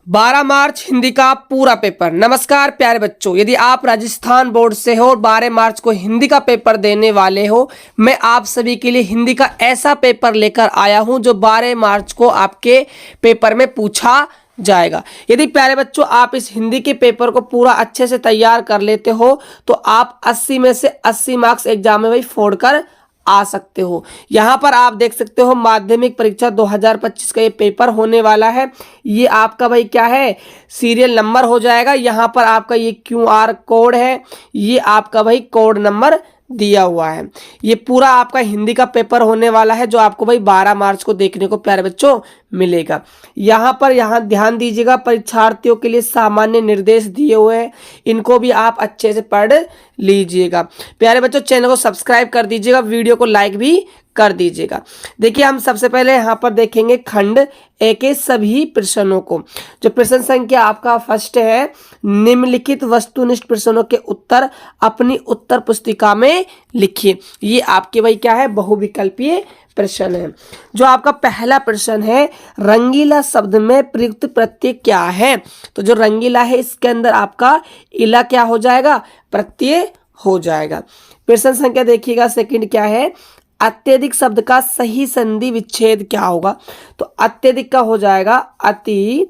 12 मार्च हिंदी का पूरा पेपर। नमस्कार प्यारे बच्चों, यदि आप राजस्थान बोर्ड से हो और 12 मार्च को हिंदी का पेपर देने वाले हो, मैं आप सभी के लिए हिंदी का ऐसा पेपर लेकर आया हूं जो 12 मार्च को आपके पेपर में पूछा जाएगा। यदि प्यारे बच्चों आप इस हिंदी के पेपर को पूरा अच्छे से तैयार कर लेते हो तो आप 80 में से 80 मार्क्स एग्जाम में भाई फोड़ कर आ सकते हो। यहाँ पर आप देख सकते हो माध्यमिक परीक्षा 2025 का ये पेपर होने वाला है। ये आपका भाई क्या है, सीरियल नंबर हो जाएगा। यहाँ पर आपका ये QR कोड है, ये आपका भाई कोड नंबर दिया हुआ है। ये पूरा आपका हिंदी का पेपर होने वाला है जो आपको भाई 12 मार्च को देखने को प्यारे बच्चों मिलेगा। यहाँ ध्यान दीजिएगा, परीक्षार्थियों के लिए सामान्य निर्देश दिए हुए हैं, इनको भी आप अच्छे से पढ़ लीजिएगा। प्यारे बच्चों चैनल को सब्सक्राइब कर दीजिएगा, वीडियो को लाइक भी कर दीजिएगा। देखिए हम सबसे पहले यहाँ पर देखेंगे खंड ए के सभी प्रश्नों को। जो प्रश्न संख्या आपका फर्स्ट है, निम्नलिखित वस्तुनिष्ठ प्रश्नों के उत्तर अपनी उत्तर पुस्तिका में लिखिए। ये आपके भाई क्या है, बहुविकल्पीय प्रश्न है। जो आपका पहला प्रश्न है, रंगीला शब्द में प्रयुक्त प्रत्यय क्या है? तो जो रंगीला है इसके अंदर आपका इला क्या हो जाएगा, प्रत्यय हो जाएगा। प्रश्न संख्या देखिएगा सेकंड क्या है, अत्यधिक शब्द का सही संधि विच्छेद क्या होगा? तो अत्यधिक का हो जाएगा अति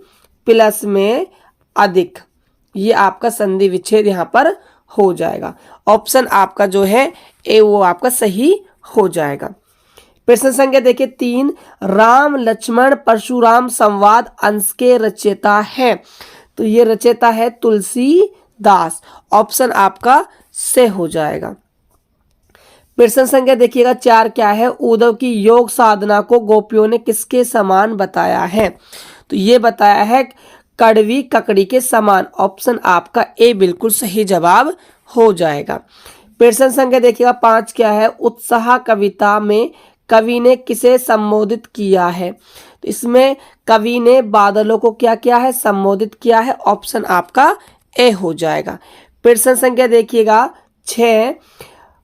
प्लस में अधिक, ये आपका संधि विच्छेद यहाँ पर हो जाएगा। ऑप्शन आपका जो है ए वो आपका सही हो जाएगा। प्रश्न संख्या देखिए 3, राम लक्ष्मण परशुराम संवाद अंश के रचयिता है। तो ये रचयिता है तुलसीदास, ऑप्शन आपका से हो जाएगा। प्रश्न संख्या देखिएगा 4 क्या है, उद्धव की योग साधना को गोपियों ने किसके समान बताया है? तो ये बताया है कड़वी ककड़ी के समान, ऑप्शन आपका ए बिल्कुल सही जवाब हो जाएगा। प्रश्न संख्या देखिएगा 5 क्या है, उत्साह कविता में कवि ने किसे संबोधित किया है? तो इसमें कवि ने बादलों को क्या किया है, संबोधित किया है, ऑप्शन आपका ए हो जाएगा। प्रश्न संख्या देखिएगा 6,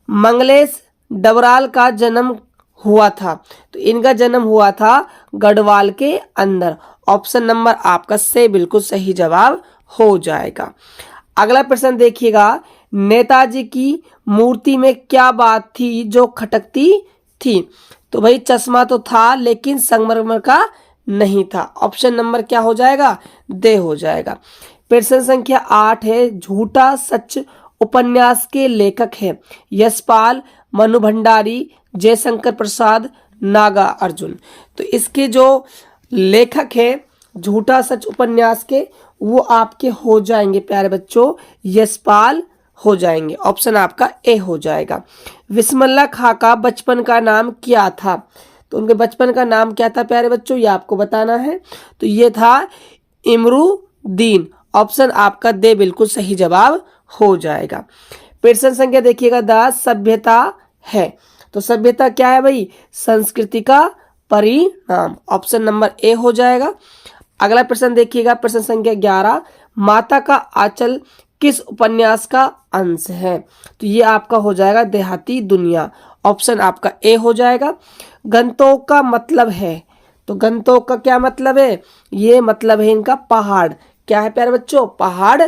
मंगलेश डबराल का जन्म हुआ था। तो इनका जन्म हुआ था गढ़वाल के अंदर, ऑप्शन नंबर आपका से बिल्कुल सही जवाब हो जाएगा। अगला प्रश्न देखिएगा, नेताजी की मूर्ति में क्या बात थी जो खटकती थी? तो भाई चश्मा तो था लेकिन संगमरमर का नहीं था, ऑप्शन नंबर क्या हो जाएगा, दे हो जाएगा। प्रश्न संख्या 8 है, झूठा सच उपन्यास के लेखक है यशपाल, मनु भंडारी, जयशंकर प्रसाद, नागा अर्जुन। तो इसके जो लेखक है झूठा सच उपन्यास के, वो आपके हो जाएंगे प्यारे बच्चों यशपाल हो जाएंगे, ऑप्शन आपका ए हो जाएगा। विस्मल्ला खां का बचपन का नाम क्या था? तो उनके बचपन का नाम क्या था प्यारे बच्चों, ये आपको बताना है। तो ये था इमरुद्दीन, ऑप्शन आपका दे बिल्कुल सही जवाब हो जाएगा। प्रश्न संख्या देखिएगा 10, सभ्यता है। तो सभ्यता क्या है भाई, संस्कृति का परिणाम, ऑप्शन नंबर ए हो जाएगा। अगला प्रश्न देखिएगा प्रश्न संख्या 11, माता का आंचल किस उपन्यास का अंश है? तो ये आपका हो जाएगा देहाती दुनिया, ऑप्शन आपका ए हो जाएगा। गंतोक का मतलब है, तो गंतोक का क्या मतलब है, ये मतलब है इनका पहाड़, क्या है प्यारे बच्चों, पहाड़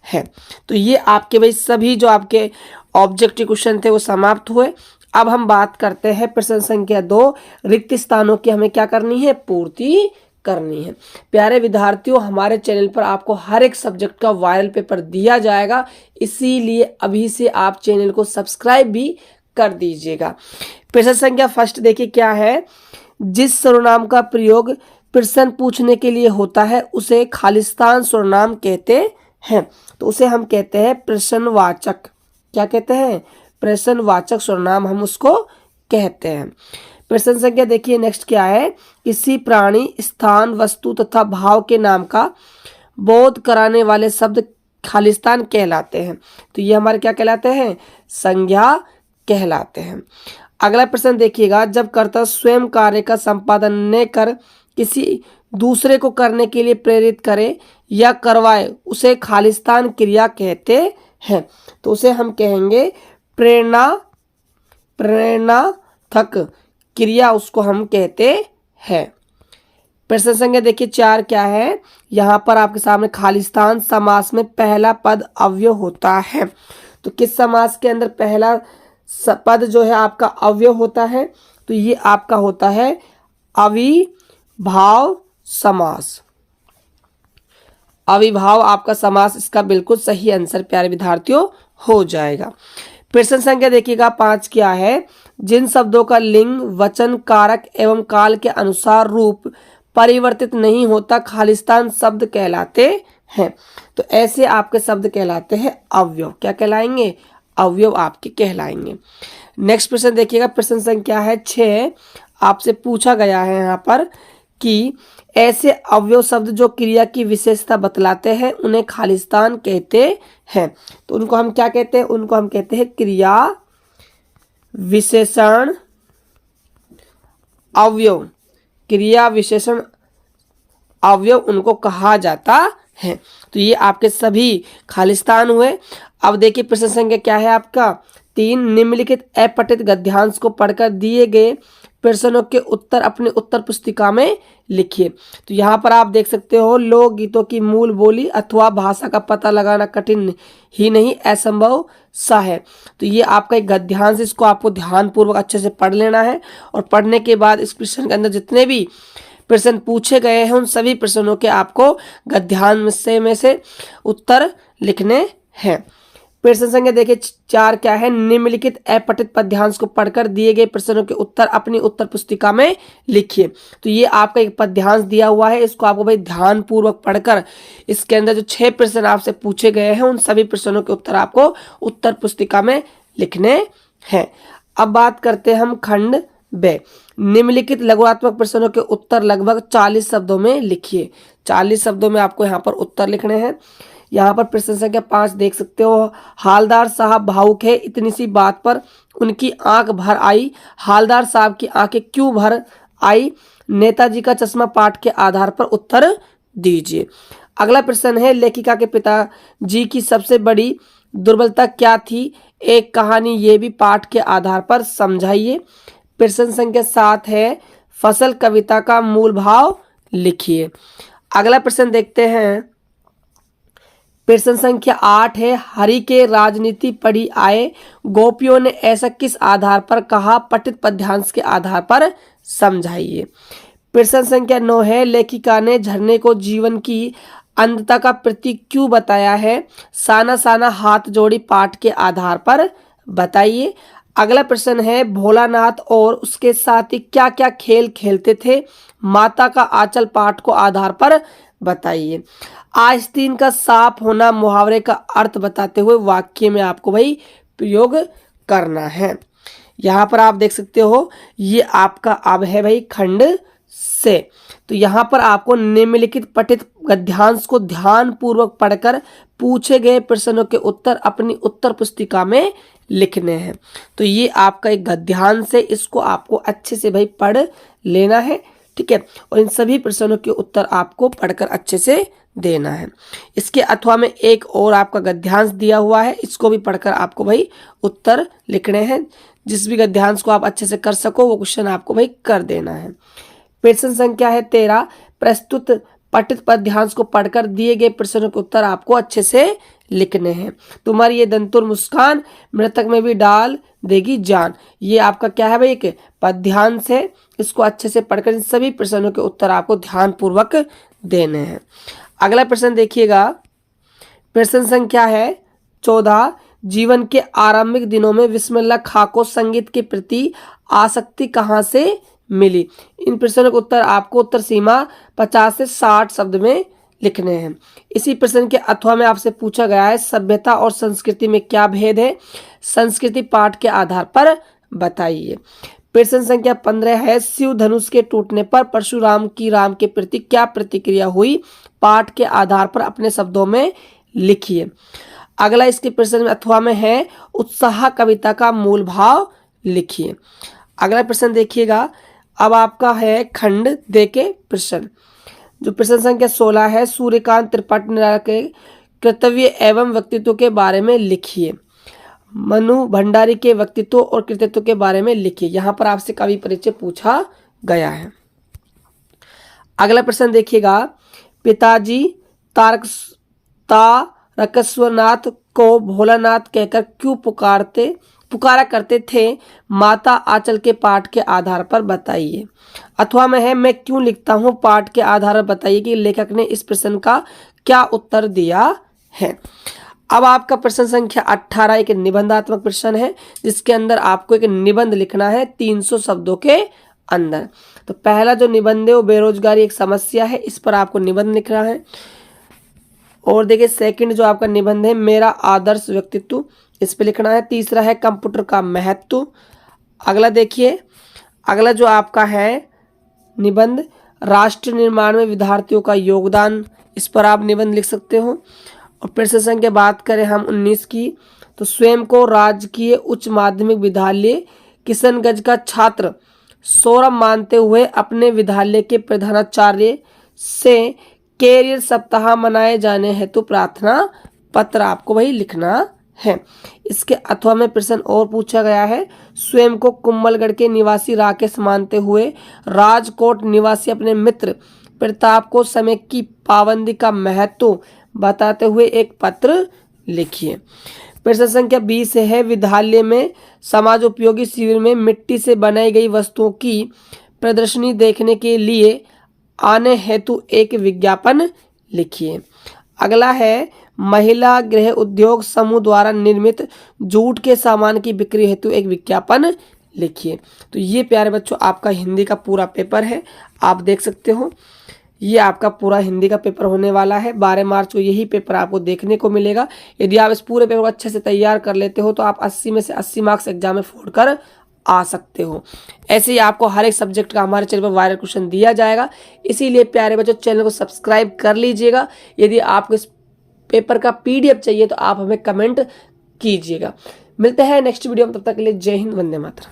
है। तो ये आपके भाई सभी जो आपके ऑब्जेक्टिव क्वेश्चन थे वो समाप्त हुए। अब हम बात करते हैं प्रश्न संख्या 2, रिक्त स्थानों की हमें क्या करनी है, पूर्ति करनी है। प्यारे विद्यार्थियों हमारे चैनल पर आपको हर एक सब्जेक्ट का वायरल पेपर दिया जाएगा, इसीलिए अभी से आप चैनल को सब्सक्राइब भी कर दीजिएगा। प्रश्न संख्या फर्स्ट देखिए क्या है, जिस सर्वनाम का प्रयोग प्रश्न पूछने के लिए होता है उसे खालिस्तान सर्वनाम कहते हैं। तो उसे हम कहते हैं प्रश्नवाचक, क्या कहते हैं, प्रश्नवाचक सर्वनाम हम उसको कहते हैं। प्रश्न संख्या देखिए नेक्स्ट क्या है, किसी प्राणी स्थान वस्तु तथा भाव के नाम का बोध कराने वाले शब्द खालिस्तान कहलाते हैं। तो ये हमारे क्या कहलाते हैं, संज्ञा कहलाते हैं। अगला प्रश्न देखिएगा, जब कर्ता स्वयं कार्य का संपादन न कर किसी दूसरे को करने के लिए प्रेरित करे या करवाए उसे खालिस्तान क्रिया कहते हैं। तो उसे हम कहेंगे प्रेरणार्थक क्रिया, उसको हम कहते हैं। प्रश्न संख्या देखिए 4 क्या है, यहाँ पर आपके सामने खालिस्तान समास में पहला पद अव्यय होता है। तो किस समास के अंदर पहला पद जो है आपका अव्यय होता है? तो ये आपका होता है अविभाव समास। अविभाव आपका समास इसका बिल्कुल सही आंसर प्यारे विद्यार्थियों हो जाएगा। प्रश्न संख्या देखिएगा 5 क्या है? जिन शब्दों का लिंग, वचन, कारक एवं काल के अनुसार रूप परिवर्तित नहीं होता खालिस्तान शब्द कहलाते हैं। तो ऐसे आपके शब्द कहलाते हैं अवयव। क्या कहलाएंगे? अवयव आपके कहलाएंगे। नेक्स्ट प्रश्न देखिएगा, प्रश्न संख्या है 6। आपसे पूछा गया है यहाँ पर कि ऐसे अवयव शब्द जो क्रिया की विशेषता बतलाते हैं उन्हें खालिस्तान कहते हैं। तो उनको हम क्या कहते हैं? उनको हम कहते हैं क्रिया विशेषण अवयव। क्रिया विशेषण अवयव उनको कहा जाता है। तो ये आपके सभी खालिस्तान हुए। अब देखिए प्रश्न संख्या क्या है आपका? 3 निम्नलिखित अपठित गद्यांश को पढ़कर दिए गए प्रश्नों के उत्तर अपनी उत्तर पुस्तिका में लिखिए। तो यहाँ पर आप देख सकते हो, लोकगीतों की मूल बोली अथवा भाषा का पता लगाना कठिन ही नहीं असंभव सा है। तो ये आपका एक गद्यांश, इसको आपको ध्यानपूर्वक अच्छे से पढ़ लेना है और पढ़ने के बाद इस प्रश्न के अंदर जितने भी प्रश्न पूछे गए हैं उन सभी प्रश्नों के आपको गद्यांश में से उत्तर लिखने हैं। प्रश्न संख्या देखिए 4 क्या है? निम्नलिखित अपठित पद्यांश को पढ़कर दिए गए प्रश्नों के उत्तर अपनी उत्तर पुस्तिका में लिखिए। तो ये आपका एक पद्यांश दिया हुआ है, इसको आपको भाई ध्यान पूर्वक पढ़कर इसके अंदर जो 6 प्रश्न आपसे पूछे गए हैं उन सभी प्रश्नों के उत्तर आपको उत्तर पुस्तिका में लिखने हैं। अब बात करते हैं हम खंड ब। निम्नलिखित लघुत्मक प्रश्नों के उत्तर लगभग 40 शब्दों में लिखिए। 40 शब्दों में आपको यहाँ पर उत्तर लिखने हैं। यहाँ पर प्रश्न संख्या 5 देख सकते हो, हालदार साहब भावुक है, इतनी सी बात पर उनकी आंख भर आई। हालदार साहब की आंखें क्यों भर आई? नेताजी का चश्मा पाठ के आधार पर उत्तर दीजिए। अगला प्रश्न है, लेखिका के पिताजी की सबसे बड़ी दुर्बलता क्या थी? एक कहानी ये भी पाठ के आधार पर समझाइए। प्रश्न संख्या 7 है, फसल कविता का मूल भाव लिखिए। अगला प्रश्न देखते हैं, प्रश्न संख्या 8 है, हरि के राजनीति पढ़ी आए, गोपियों ने ऐसा किस आधार पर कहा? पठित पद्यांश के आधार पर समझाइए। प्रश्न संख्या 9 है, लेखिका ने झरने को जीवन की अंधता का प्रतीक क्यों बताया है? साना साना हाथ जोड़ी पाठ के आधार पर बताइए। अगला प्रश्न है, भोलानाथ और उसके साथी क्या क्या खेल खेलते थे? माता का आंचल पाठ को आधार पर बताइए। आस्तीन का साफ होना मुहावरे का अर्थ बताते हुए वाक्य में आपको भाई प्रयोग करना है। यहाँ पर आप देख सकते हो, ये आपका अब है भाई खंड से। तो यहाँ पर आपको निम्नलिखित पठित गद्यांश को ध्यान पूर्वक पढ़कर पूछे गए प्रश्नों के उत्तर अपनी उत्तर पुस्तिका में लिखने हैं। तो ये आपका एक गद्यांश है, इसको आपको अच्छे से भाई पढ़ लेना है, ठीक है। और इन सभी प्रश्नों के उत्तर आपको पढ़कर अच्छे से देना है। इसके अथवा में एक और आपका गद्यांश दिया हुआ है, इसको भी पढ़कर आपको भाई उत्तर लिखने हैं। जिस भी गद्यांश को आप अच्छे से कर सको वो क्वेश्चन आपको भाई कर देना है। प्रश्न संख्या है 13, प्रस्तुत पठित पद्यांश को पढ़कर दिए गए प्रश्नों के उत्तर आपको अच्छे से लिखने हैं। तुम्हारी ये दंतुर मुस्कान मृतक में भी डाल देगी जान। ये आपका क्या है भाई? एक पद्यांश है, इसको अच्छे से पढ़कर इन सभी प्रश्नों के उत्तर आपको ध्यान पूर्वक देने हैं। अगला प्रश्न देखिएगा, प्रश्न संख्या है 14, जीवन के आरंभिक दिनों में बिस्मिल्लाह खां को संगीत के प्रति आसक्ति कहाँ से मिली? इन प्रश्नों के उत्तर आपको उत्तर सीमा 50 से 60 शब्द में लिखने हैं। इसी प्रश्न के अथवा में आपसे पूछा गया है, सभ्यता और संस्कृति में क्या भेद है? संस्कृति पाठ के आधार पर बताइए। प्रश्न संख्या 15 है, शिव धनुष के टूटने पर परशुराम की राम के प्रति क्या प्रतिक्रिया हुई? पाठ के आधार पर अपने शब्दों में लिखिए। अगला इसके प्रश्न में अथवा में है, उत्साह कविता का मूल भाव लिखिए। अगला प्रश्न देखिएगा, अब आपका है खंड दे के प्रश्न। जो प्रश्न संख्या 16 है, सूर्यकांत त्रिपाठी के कर्तव्य एवं व्यक्तित्व के बारे में लिखिए। मनु भंडारी के व्यक्तित्व और कृतित्व के बारे में लिखिए। यहाँ पर आपसे कवि परिचय पूछा गया है। अगला प्रश्न देखिएगा, पिताजी तारकेश्वरनाथ को भोलानाथ कहकर क्यों पुकारा करते थे? माता आंचल के पाठ के आधार पर बताइए। अथवा में है मैं क्यों लिखता हूँ, पाठ के आधार पर बताइए कि लेखक ने इस प्रश्न का क्या उत्तर दिया है। अब आपका प्रश्न संख्या 18 एक निबंधात्मक प्रश्न है, जिसके अंदर आपको एक निबंध लिखना है 300 शब्दों के अंदर। तो पहला जो निबंध है वो बेरोजगारी एक समस्या है, इस पर आपको निबंध लिखना है। और देखिए सेकंड जो आपका निबंध है मेरा आदर्श व्यक्तित्व, इस पे लिखना है। तीसरा है कंप्यूटर का महत्व। अगला देखिए, अगला जो आपका है निबंध राष्ट्र निर्माण में विद्यार्थियों का योगदान, इस पर आप निबंध लिख सकते हो। और प्रश्न संख्या बात करें हम 19 की, तो स्वयं को राजकीय उच्च माध्यमिक विद्यालय किशनगंज का छात्र सौरभ मानते हुए अपने विद्यालय के प्रधानाचार्य से कैरियर सप्ताह मनाए जाने हेतु प्रार्थना पत्र आपको वही लिखना है। इसके अथवा में प्रश्न और पूछा गया है, स्वयं को कुंभलगढ़ के निवासी राकेश मानते हुए राजकोट निवासी अपने मित्र प्रताप को समय की पाबंदी का महत्व बताते हुए एक पत्र लिखिए। प्रश्न संख्या 20 है विद्यालय में समाज उपयोगी शिविर में मिट्टी से बनाई गई वस्तुओं की प्रदर्शनी देखने के लिए आने हेतु एक विज्ञापन लिखिए। अगला है महिला गृह उद्योग समूह द्वारा निर्मित जूट के सामान की बिक्री हेतु एक विज्ञापन लिखिए। तो ये प्यारे बच्चों आपका हिंदी का पूरा पेपर है, आप देख सकते हो ये आपका पूरा हिंदी का पेपर होने वाला है। 12 मार्च को यही पेपर आपको देखने को मिलेगा। यदि आप इस पूरे पेपर को अच्छे से तैयार कर लेते हो तो आप 80 में से 80 मार्क्स एग्जाम में फोड़ कर आ सकते हो। ऐसे ही आपको हर एक सब्जेक्ट का हमारे चैनल पर वायरल क्वेश्चन दिया जाएगा, इसीलिए प्यारे बच्चों चैनल को सब्सक्राइब कर लीजिएगा। यदि आपको इस पेपर का PDF चाहिए तो आप हमें कमेंट कीजिएगा। मिलते हैं नेक्स्ट वीडियो में, तब तक के लिए जय हिंद, वंदे मातरम।